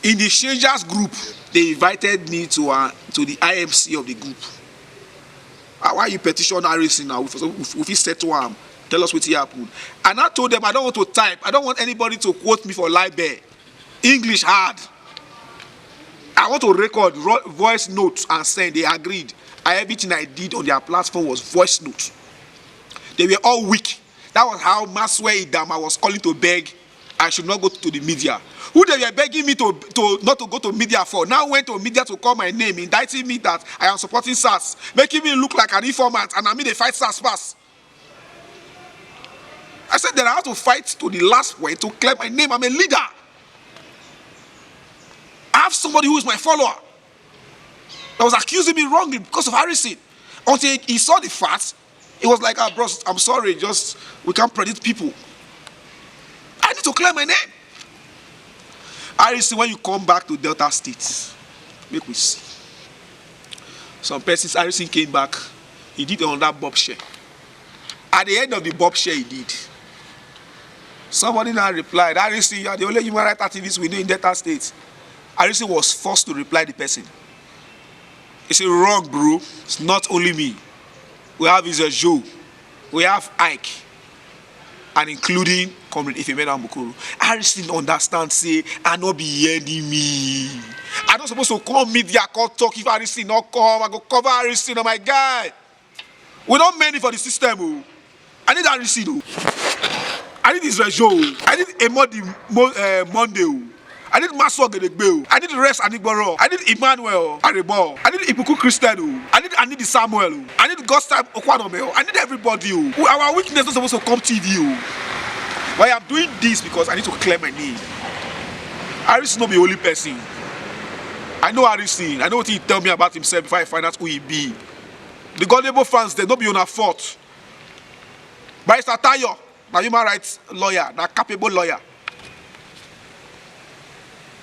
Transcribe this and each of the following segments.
In the strangers group, they invited me to the IMC of the group. Why you petition Harrison now? If he settle am, tell us what happened. And I told them I don't want to type. I don't want anybody to quote me for libel. English hard. I want to record voice notes and send. They agreed. Everything I did on their platform was voice notes. They were all weak. That was how Maxwell Idama was calling to beg I should not go to the media. Who they were begging me to not to go to media for, now went to media to call my name, indicting me that I am supporting SARS, making me look like an informant, and I mean they fight SARS pass. I said that I have to fight to the last point to clear my name. I'm a leader. I have somebody who is my follower that was accusing me wrongly because of Harrison. Until he saw the facts, he was like, ah, bros, I'm sorry, just we can't predict people. I need to clear my name. Harrison, when you come back to Delta State, make we see. Some persons, Harrison came back, he did another bob share. At the end of the bob share he did, somebody now replied, Harrison, you are the only human rights activist we know in Delta State. Harrison was forced to reply the person. He said, wrong, bro. It's not only me. We have Israel Joe. We have Ike. And including Comrade Ifemena Mukuru. Harrison understands, say, I not be enemy. I'm not supposed to call media, call talk. If Harrison not come, I go cover Harrison, oh my guy. We don't many for the system. Oh. I need Harrison. Oh. I need Israel Joe. I need Emodi Monday. Oh. I need Maswa Gedegbe. I need Rest Anigboro. I need Emmanuel Arebo. I need Ibuku Christian. I need Samuel. I need Godstime Okwanome. I need everybody. Our weakness is not supposed to come TV. But I am doing this because I need to clear my name. Harrison is not the only person. I know Harrison. I know what he tell me about himself before I find out who he be. The Godable fans, they don't be on a fault. But it's a Tayo, a human rights lawyer, a capable lawyer.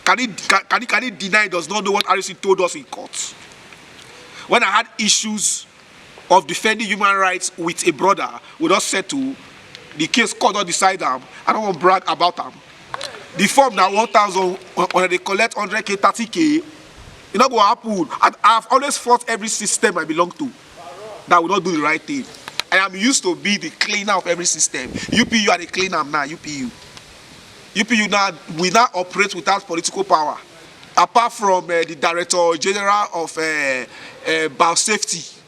Can he deny he does not know what Harrison told us in court? When I had issues of defending human rights with a brother, we just settle. The case court don't decide them. I don't want to brag about them. The form now 1,000 when they collect 100K, 30K, it not go happen. I've always fought every system I belong to that will not do the right thing. I am used to be the cleaner of every system. UPU are the cleaner now. UPU now we now operate without political power, apart from the Director General of Biosafety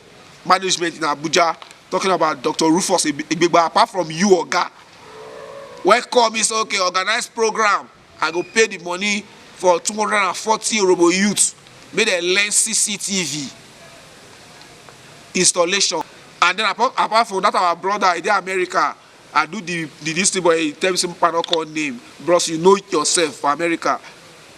Management in Abuja, talking about Dr. Rufus Igbegba. Apart from you, Oga, welcome is okay. Organized program. I go pay the money for 240 robo youths. Make them learn CCTV installation, and then apart from that, our brother in America. I do the this thing, but he tell me some call name. Bros, you know it yourself for America.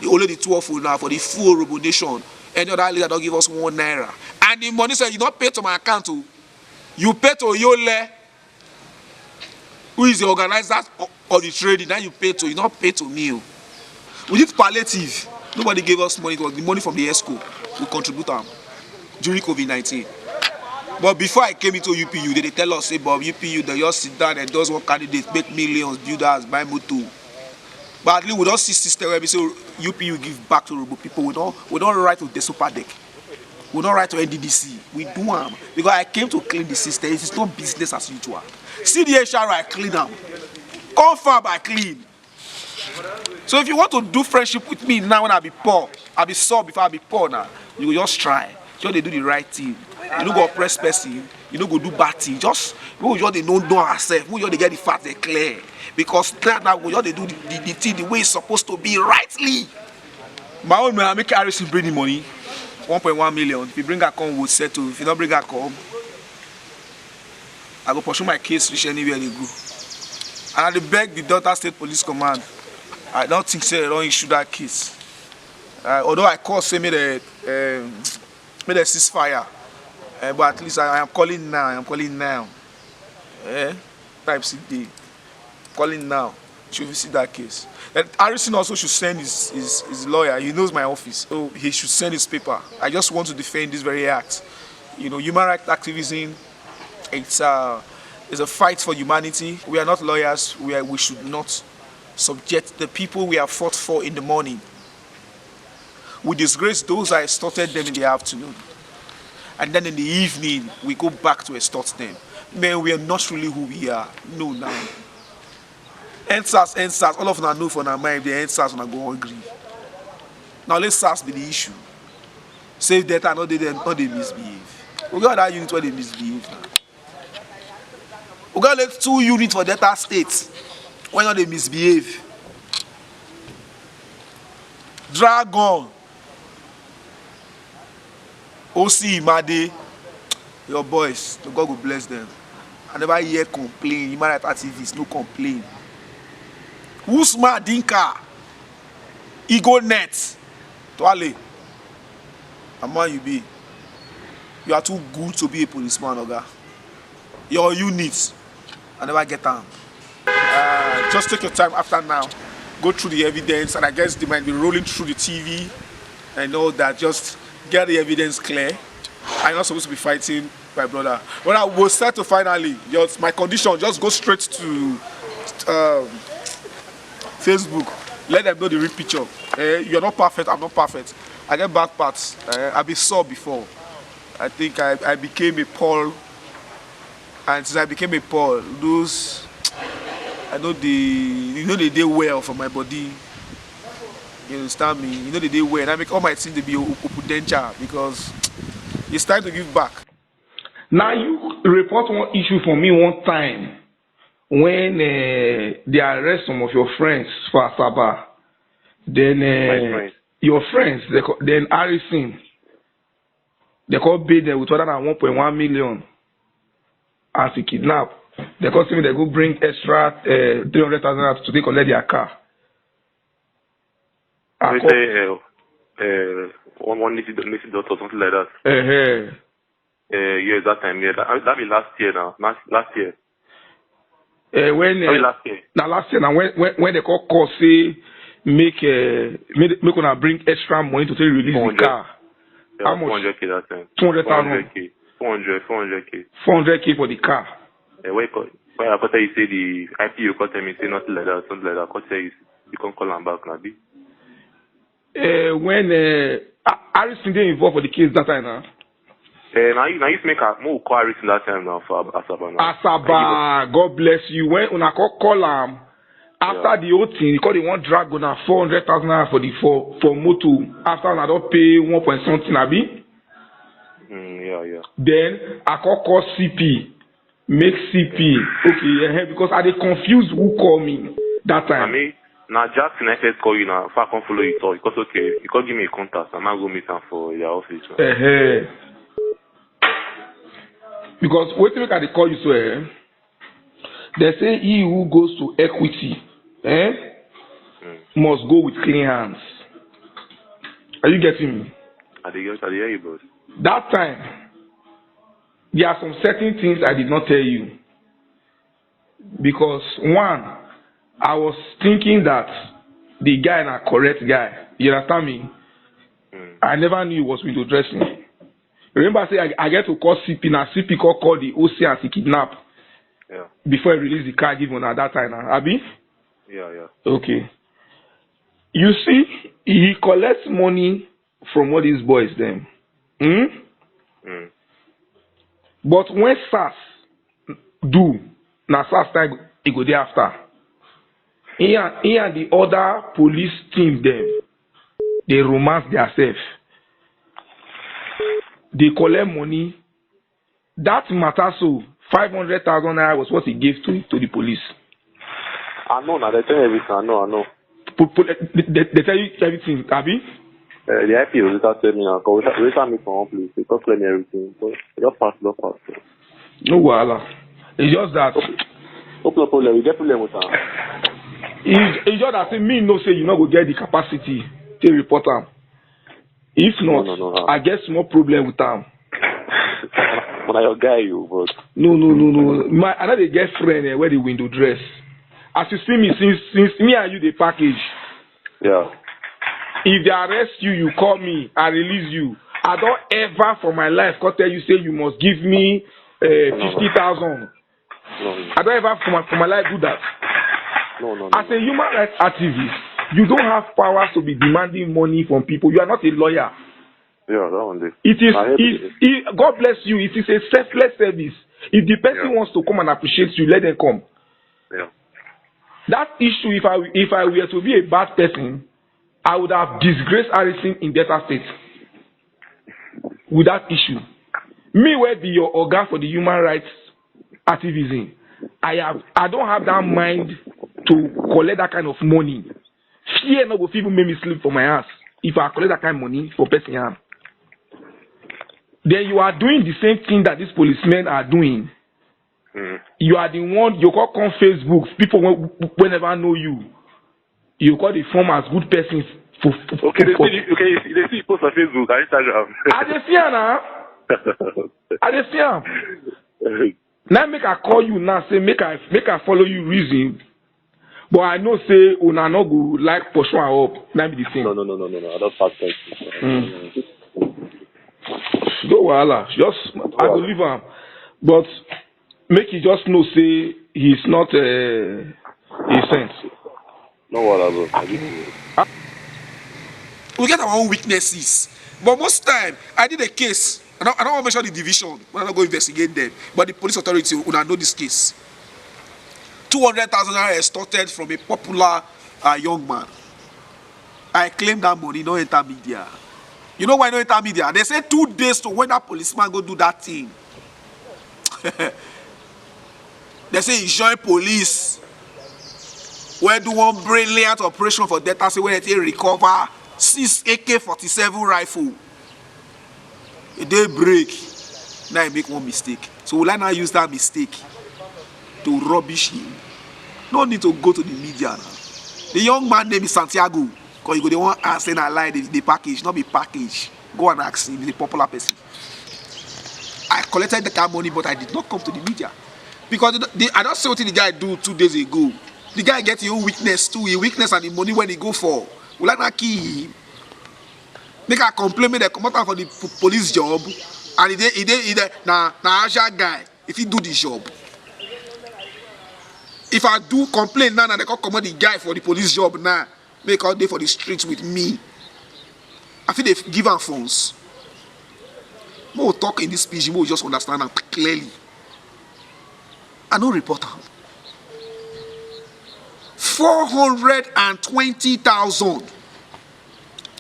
Only the 12 now for the full Robo Nation. Any other leader don't give us 1 naira. And the money said you not pay to my account. You pay to Yole, who is the organizer of the trading. Now you pay to, you not pay to me. We did palliative. Nobody gave us money. It was the money from the ESCO. We contribute them during COVID-19. But before I came into UPU, they tell us, say, Bob, UPU, they just sit down and does one candidate, make millions, build house, buy motor. But at least we don't see system where we say UPU give back to Robo people. We don't write to the super deck. We don't write to NDDC. We do them. Because I came to clean the system. It's not business as usual. See the HR, I clean them. Confirm, I clean. So if you want to do friendship with me now when I be poor, I be sore before I be poor now, you will just try. So they do the right thing. You don't go oppress person. You don't go do bad thing. Just we just they don't know ourselves. We just they get the facts they clear. Because now we just they do the thing the way it's supposed to be rightly. My own man, I make Harrison bring the money, 1.1 million. If you bring her come, we'll settle. If you don't bring her come, I go pursue my case reach anywhere they go. And I beg the Delta State Police Command. I don't think they don't issue that case. Although I call say made a ceasefire. But at least I am calling now. I am calling now. Type CD. Calling now. Should visit that case. And Harrison also should send his lawyer. He knows my office. So he should send his paper. I just want to defend this very act. You know, human rights activism, it's a fight for humanity. We are not lawyers. We should not subject the people we have fought for in the morning We disgrace those that extorted them in the afternoon. And then in the evening, we go back to extort them. Man, we are not really who we are. No, now. NSAS, all of them know for our mind, the NSAS when I go hungry. Now let SARS be the issue. Save data, not they misbehave. We got that unit where they misbehave now. We got like 2 units for data states. Why not they misbehave? Dragon. OC Imade. Your boys, the God will bless them. I never hear complain. Human rights activists, no complain. Usman Dinka. Ego Net. Toale. A man you be. You are too good to be a policeman, Oga. Your units. I never get them. Just take your time after now. Go through the evidence, and I guess they might be rolling through the TV and all that. Just get the evidence clear. I'm not supposed to be fighting my brother. When I was set to finally, just my condition, just go straight to Facebook. Let them know the real picture. You're not perfect, I'm not perfect. I get bad parts. I've been sore before. I think I became a Paul. And since I became a Paul, those I know they did well for my body. You understand me? You know they did well. And I make all my things to be opudential because it's time to give back. Now you report one issue for me one time when they arrest some of your friends for Asaba. Then your friends, then Harrison, they call bid them with other than 1.1 million as a kidnap. They call me they go bring extra 300,000 to take collect their car. They say one Nisi dot or something like that. Yes, that time. Yeah, that be last year now. Last year. Last year. Now last year. Now when they call say make una bring extra money to release the car. Yeah, how much? 400K that time. 200,000. 400K. 400K for the car. Why after you say the IPO call them, you say nothing like that, something like that. Call say you can call them back, maybe. When Harrison didn't involved for the case that time now. Now you make a more call Harrison that time now for Asaba now. Asaba, God bless you. When una call him after the whole thing, because they want drag on 400,000 for moto after una don't pay 1 point something abi. Yeah. Then I call CP. Make CP. Okay, because I dey confused who call me that time. I mean, now Jackson I said call you now. If I can't follow you talk, because okay, you can give me a contact. I'm not go meet them for your office. Because wait till I dey call you so they say he who goes to equity must go with clean hands. Are you getting me? I hear you, boss. That time, there are some certain things I did not tell you. Because one, I was thinking that the guy is a correct guy. You understand me? I never knew he was window dressing. Remember I say I get to call CP, now CP call the OC as he kidnap. Yeah. Before I release the car given at that time now. Abi? Yeah. Okay. You see, he collects money from all these boys then. But when SARS do, now SARS time he go there after. He and the other police team them, they romance themselves. They collect money. That matter so 500,000 naira was what he gave to the police. I know now, they tell you everything. I know. They tell you everything, Abi? The IP will later tell me now, because we later meet for one place. They don't tell me everything. So, just pass. No wahala. It's just that. No problem. We get problem with that. It's just that me no say you not go get the capacity to report them. If not, no. I get small problem with them. When I your guy, you but. No. I know they get friend where the window dress. As you see me, since me and you the package. Yeah. If they arrest you, you call me, I release you. I don't ever for my life tell you say you must give me 50,000. No. I don't ever for my life do that. No. As a human rights activist, You don't have powers to be demanding money from people. You are not a lawyer. Yeah, that one day. God bless you. It is a selfless service. If the person wants to come and appreciate you, let them come. Yeah. That issue, if I were to be a bad person, I would have disgraced Harrison in Delta State with that issue. Me, where be your organ for the human rights activism? I don't have that mind to collect that kind of money. Fear no go even make me sleep for my ass if I collect that kind of money for person. Then you are doing the same thing that these policemen are doing. You are the one, you call on Facebook, people whenever know you. You call the form as good persons. They see you post on Facebook and Instagram. I dey see now. I dey see. Now make I call you now, say make I follow you reason. But I know say una no go like pursue up. Now be the same. No. I don't pass that. No wahala. Just I go leave am. But make you just know say he's not a saint. No wahala. We get our own weaknesses. But most time, I did a case. I don't want to mention the division. We're not going to investigate them. But the police authority will know this case. 200,000 naira extorted from a popular young man. I claim that money, no enter media. You know why no enter media? They say 2 days to when that policeman go do that thing. They say he join police. Where do one brilliant operation for Delta State where they recover 6 AK-47 rifle. A day break. Now he make one mistake. So will I now use that mistake to rubbish him? No need to go to the media now. The young man name is Santiago. Because you go the one answer and lie the package, not be package. Go and ask him, he's a popular person. I collected the car money, but I did not come to the media. Because I don't say what the guy do 2 days ago. The guy get his own weakness too. His weakness and the money when he go for. Will I not kill him? Make a complaint, they come out for the police job. And he na Asia guy. If he do the job. If I do complain now, they come out the guy for the police job now. Make all day for the streets with me. I feel they give him phones. More talk in this speech, more just understand them clearly. I no report them. 420,000.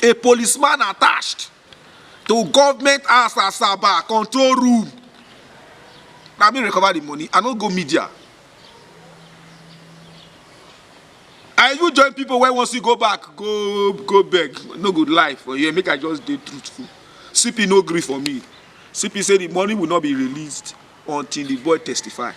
A policeman attached to government house Asaba control room. Now me recover the money. I don't go media. I you join people when once you go back, go beg. No good life for you. Make I just stay truthful. CP no agree for me. CP said the money will not be released until the boy testify.